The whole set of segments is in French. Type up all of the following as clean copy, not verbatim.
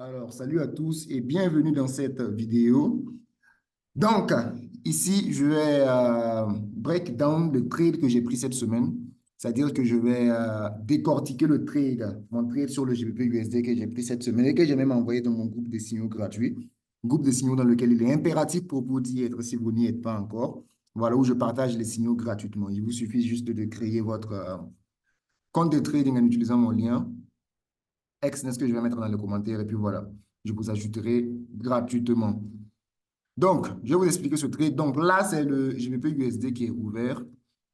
Alors, salut à tous et bienvenue dans cette vidéo. Donc, ici, je vais break down le trade que j'ai pris cette semaine. C'est-à-dire que je vais décortiquer le trade, mon trade sur le GBP USD que j'ai pris cette semaine et que j'ai même envoyé dans mon groupe de signaux gratuit. Groupe de signaux dans lequel il est impératif pour vous d'y être si vous n'y êtes pas encore. Voilà, où je partage les signaux gratuitement. Il vous suffit juste de créer votre compte de trading en utilisant mon lien. Exness que je vais mettre dans les commentaires et puis voilà, je vous ajouterai gratuitement. Donc, je vais vous expliquer ce trade. Donc là, c'est le GBP USD qui est ouvert.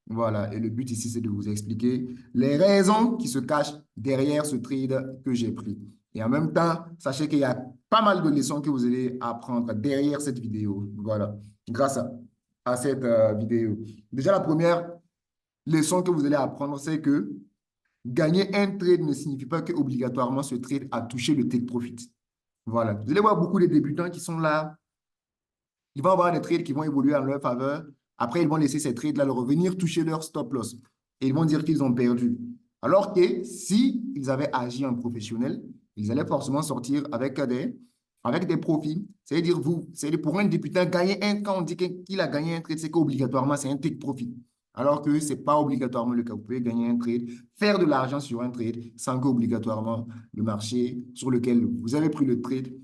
Voilà, et le but ici, c'est de vous expliquer les raisons qui se cachent derrière ce trade que j'ai pris. Et en même temps, sachez qu'il y a pas mal de leçons que vous allez apprendre derrière cette vidéo. Voilà, grâce à cette vidéo. Déjà, la première leçon que vous allez apprendre, c'est que gagner un trade ne signifie pas que obligatoirement ce trade a touché le take profit. Voilà. Vous allez voir beaucoup de débutants qui sont là. Ils vont avoir des trades qui vont évoluer en leur faveur. Après, ils vont laisser ces trades-là leur revenir toucher leur stop loss. Et ils vont dire qu'ils ont perdu. Alors que si ils avaient agi en professionnel, ils allaient forcément sortir avec des profits. C'est-à-dire, pour un débutant, quand on dit qu'il a gagné un trade, c'est qu'obligatoirement, c'est un take profit. Alors que ce n'est pas obligatoirement le cas. Vous pouvez gagner un trade, faire de l'argent sur un trade sans qu'obligatoirement le marché sur lequel vous avez pris le trade,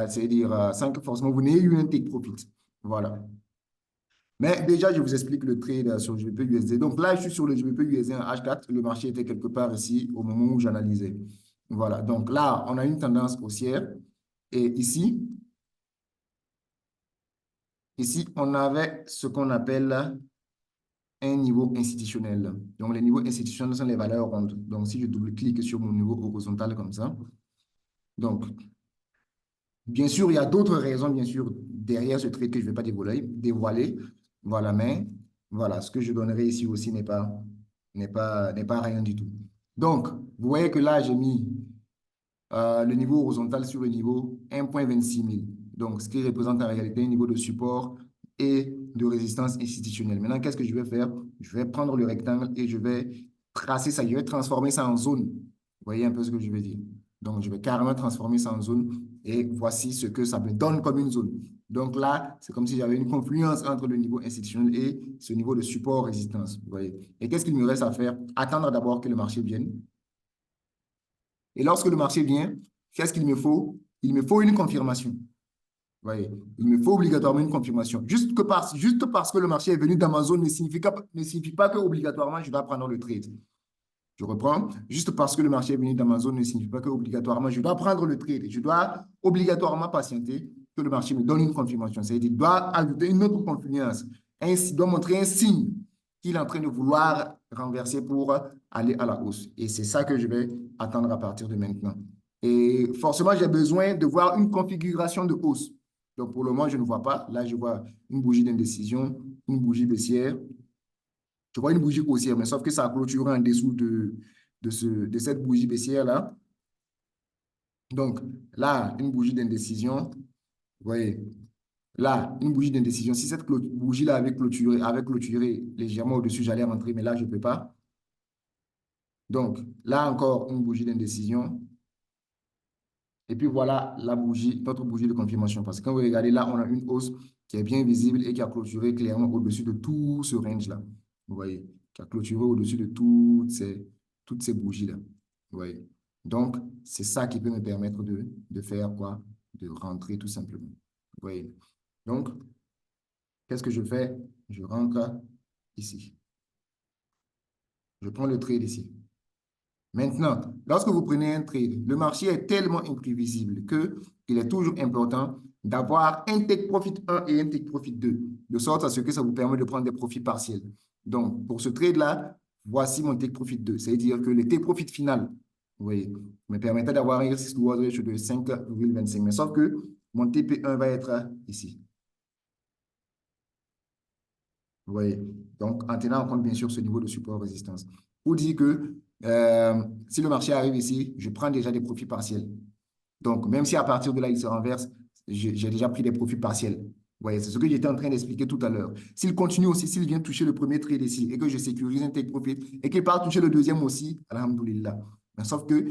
c'est-à-dire sans que forcément vous n'ayez eu un take profit. Voilà. Mais déjà, je vous explique le trade sur le GBP USD. Donc là, je suis sur le GBP USD en H4. Le marché était quelque part ici au moment où j'analysais. Voilà. Donc là, on a une tendance haussière. Et ici, on avait ce qu'on appelle un niveau institutionnel. Donc, les niveaux institutionnels sont les valeurs rondes. Donc, si je double-clique sur mon niveau horizontal comme ça, donc, bien sûr, il y a d'autres raisons, bien sûr, derrière ce trait que je ne vais pas dévoiler. Voilà, mais voilà, ce que je donnerai ici aussi n'est pas rien du tout. Donc, vous voyez que là, j'ai mis le niveau horizontal sur le niveau 1,26 000. Donc, ce qui représente en réalité un niveau de support et de résistance institutionnelle. Maintenant, qu'est-ce que je vais faire? Je vais prendre le rectangle et je vais tracer ça, je vais transformer ça en zone. Vous voyez un peu ce que je veux dire? Donc, je vais carrément transformer ça en zone et voici ce que ça me donne comme une zone. Donc là, c'est comme si j'avais une confluence entre le niveau institutionnel et ce niveau de support-résistance. Vous voyez? Et qu'est-ce qu'il me reste à faire? Attendre d'abord que le marché vienne. Et lorsque le marché vient, qu'est-ce qu'il me faut? Il me faut une confirmation. Vous voyez, il me faut obligatoirement une confirmation. Juste parce que le marché est venu dans ma zone ne signifie pas que obligatoirement je dois prendre le trade. Je reprends. Juste parce que le marché est venu dans ma zone ne signifie pas que obligatoirement je dois prendre le trade. Je dois obligatoirement patienter que le marché me donne une confirmation. C'est-à-dire qu'il doit ajouter une autre confluence. Il doit montrer un signe qu'il est en train de vouloir renverser pour aller à la hausse. Et c'est ça que je vais attendre à partir de maintenant. Et forcément, j'ai besoin de voir une configuration de hausse. Donc, pour le moment, je ne vois pas. Là, je vois une bougie d'indécision, une bougie baissière. Je vois une bougie haussière, mais sauf que ça a clôturé en dessous de cette bougie baissière-là. Donc, là, une bougie d'indécision. Vous voyez, là, une bougie d'indécision. Si cette bougie-là avait clôturé légèrement au-dessus, j'allais rentrer, mais là, je ne peux pas. Donc, là encore, une bougie d'indécision. Et puis voilà notre bougie de confirmation. Parce que quand vous regardez là, on a une hausse qui est bien visible et qui a clôturé clairement au-dessus de tout ce range-là. Vous voyez, qui a clôturé au-dessus de toutes ces bougies-là. Vous voyez. Donc, c'est ça qui peut me permettre de faire quoi? De rentrer tout simplement. Vous voyez. Donc, qu'est-ce que je fais? Je rentre ici. Je prends le trade ici. Maintenant, lorsque vous prenez un trade, le marché est tellement imprévisible qu'il est toujours important d'avoir un take profit 1 et un take profit 2, de sorte à ce que ça vous permet de prendre des profits partiels. Donc, pour ce trade-là, voici mon take profit 2, c'est-à-dire que le take profit final, vous voyez, me permettait d'avoir un risk reward ratio de 5,25. Mais sauf que mon TP1 va être ici. Vous voyez, donc en tenant en compte bien sûr ce niveau de support-résistance. Pour dire que si le marché arrive ici, je prends déjà des profits partiels. Donc, même si à partir de là, il se renverse, j'ai déjà pris des profits partiels. Vous voyez, c'est ce que j'étais en train d'expliquer tout à l'heure. S'il continue aussi, s'il vient toucher le premier trade ici et que je sécurise un take profit et qu'il part toucher le deuxième aussi, alhamdoulilah. Mais sauf que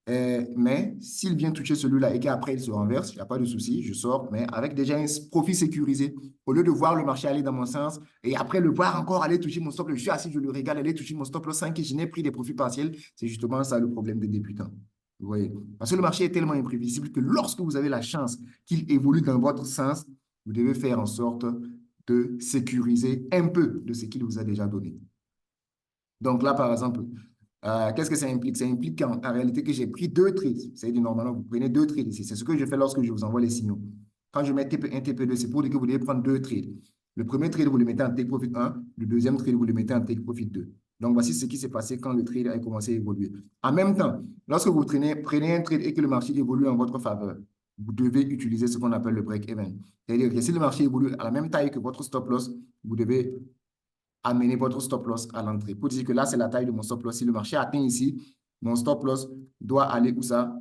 Mais s'il vient toucher celui-là et qu'après il se renverse, il n'y a pas de souci, je sors, mais avec déjà un profit sécurisé. Au lieu de voir le marché aller dans mon sens et après le voir encore aller toucher mon stop loss, je suis assis, je le regarde aller toucher mon stop loss sans que je n'ai pris des profits partiels. C'est justement ça le problème des débutants. Vous voyez? Parce que le marché est tellement imprévisible que lorsque vous avez la chance qu'il évolue dans votre sens, vous devez faire en sorte de sécuriser un peu de ce qu'il vous a déjà donné. Donc là, par exemple, qu'est-ce que ça implique? Ça implique en réalité que j'ai pris deux trades. C'est-à-dire, normalement, vous prenez deux trades ici. C'est ce que je fais lorsque je vous envoie les signaux. Quand je mets un TP2, c'est pour dire que vous devez prendre deux trades. Le premier trade, vous le mettez en take profit 1. Le deuxième trade, vous le mettez en take profit 2. Donc, voici ce qui s'est passé quand le trade a commencé à évoluer. En même temps, lorsque vous prenez un trade et que le marché évolue en votre faveur, vous devez utiliser ce qu'on appelle le break-even. C'est-à-dire que si le marché évolue à la même taille que votre stop loss, vous devez amener votre stop loss à l'entrée. Pour dire que là, c'est la taille de mon stop loss. Si le marché atteint ici, mon stop loss doit aller où ça?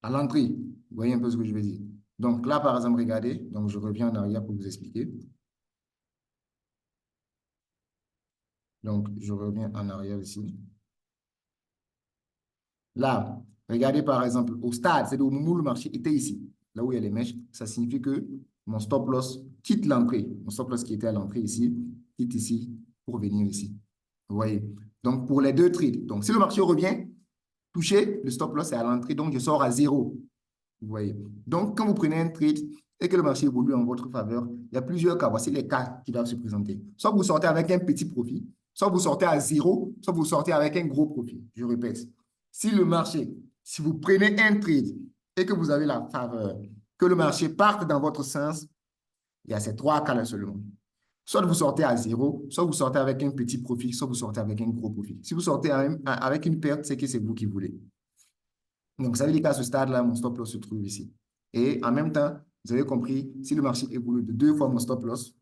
À l'entrée. Vous voyez un peu ce que je veux dire. Donc là, par exemple, regardez. Donc, je reviens en arrière pour vous expliquer. Donc, je reviens en arrière ici. Là, regardez par exemple au stade, c'est au moment où le marché était ici, là où il y a les mèches, ça signifie que mon stop loss quitte l'entrée. Mon stop loss qui était à l'entrée ici, quitte ici pour venir ici. Vous voyez? Donc, pour les deux trades. Donc, si le marché revient, touché, le stop loss est à l'entrée, donc je sors à zéro. Vous voyez? Donc, quand vous prenez un trade et que le marché évolue en votre faveur, il y a plusieurs cas. Voici les cas qui doivent se présenter. Soit vous sortez avec un petit profit, soit vous sortez à zéro, soit vous sortez avec un gros profit. Je répète. Si le marché, si vous prenez un trade et que vous avez la faveur, que le marché parte dans votre sens, il y a ces trois cas-là seulement. Soit vous sortez à zéro, soit vous sortez avec un petit profit, soit vous sortez avec un gros profit. Si vous sortez avec une perte, c'est que c'est vous qui voulez. Donc, ça veut dire qu'à ce stade-là, mon stop loss se trouve ici. Et en même temps, vous avez compris, si le marché évolue de deux fois mon stop loss,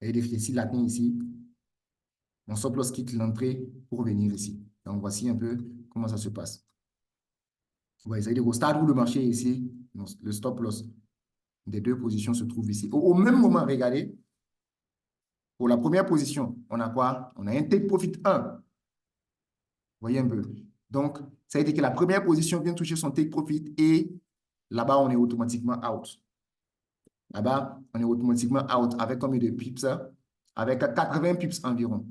et s'il atteint ici, mon stop loss quitte l'entrée pour venir ici. Donc, voici un peu comment ça se passe. Vous voyez, ça veut dire qu'au stade où le marché est ici, le stop loss des deux positions se trouve ici. Au même moment, regardez, pour la première position, on a quoi? On a un take profit 1. Vous voyez un peu. Donc, ça veut dire que la première position vient toucher son take profit et là-bas, on est automatiquement out. Là-bas, on est automatiquement out avec combien de pips? Avec 80 pips environ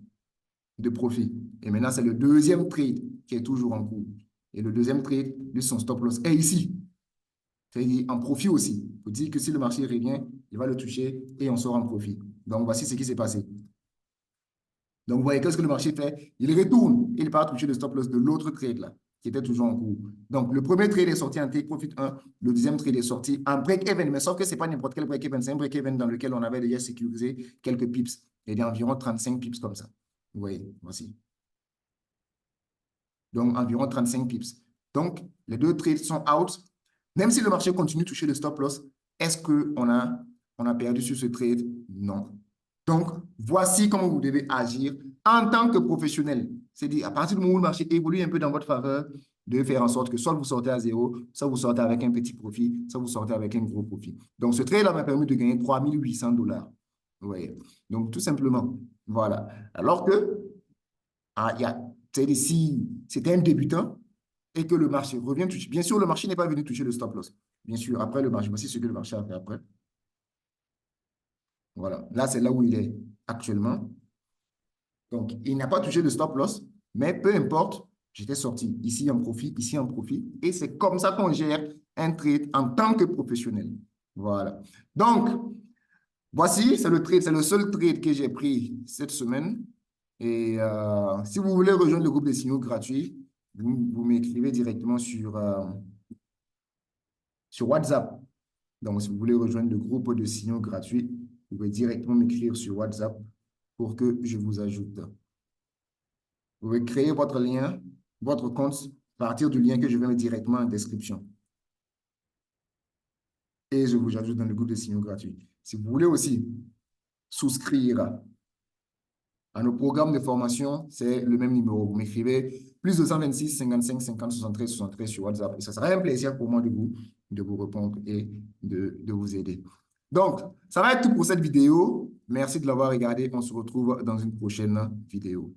de profit. Et maintenant, c'est le deuxième trade qui est toujours en cours. Et le deuxième trade, lui, son stop loss est ici. C'est-à-dire en profit aussi. Il faut dire que si le marché revient, il va le toucher et on sort en profit. Donc, voici ce qui s'est passé. Donc, vous voyez, qu'est-ce que le marché fait? Il retourne et il part toucher le stop loss de l'autre trade là, qui était toujours en cours. Donc, le premier trade est sorti en take profit 1, le deuxième trade est sorti en break-even, mais sauf que ce n'est pas n'importe quel break-even, c'est un break-even dans lequel on avait déjà sécurisé quelques pips, et d'environ 35 pips comme ça. Vous voyez, voici. Donc, environ 35 pips. Donc, les deux trades sont out. Même si le marché continue de toucher le stop loss, est-ce qu'on a perdu sur ce trade? Non. Donc, voici comment vous devez agir en tant que professionnel. C'est-à-dire, à partir du moment où le marché évolue un peu dans votre faveur, de faire en sorte que soit vous sortez à zéro, soit vous sortez avec un petit profit, soit vous sortez avec un gros profit. Donc, ce trade-là m'a permis de gagner 3 800 $. Vous voyez? Donc, tout simplement, voilà. Alors que, c'est-à-dire, si c'était un débutant et que le marché revient toucher, bien sûr, le marché n'est pas venu toucher le stop loss. Bien sûr, après le marché, voici ce que le marché a fait après. Voilà. Là, c'est là où il est actuellement. Donc, il n'a pas touché le stop loss, mais peu importe, j'étais sorti ici en profit. Et c'est comme ça qu'on gère un trade en tant que professionnel. Voilà. Donc, voici, c'est le trade, c'est le seul trade que j'ai pris cette semaine. Et si vous voulez rejoindre le groupe des signaux gratuits, vous m'écrivez directement sur WhatsApp. Donc, si vous voulez rejoindre le groupe de signaux gratuits, vous pouvez directement m'écrire sur WhatsApp pour que je vous ajoute. Vous pouvez créer votre lien, votre compte, à partir du lien que je vais mettre directement en description. Et je vous ajoute dans le groupe de signaux gratuits. Si vous voulez aussi souscrire à nos programmes de formation, c'est le même numéro. Vous m'écrivez plus 226 55 50 73 73 sur WhatsApp. Et ça sera un plaisir pour moi de vous répondre et de vous aider. Donc, ça va être tout pour cette vidéo. Merci de l'avoir regardé. On se retrouve dans une prochaine vidéo.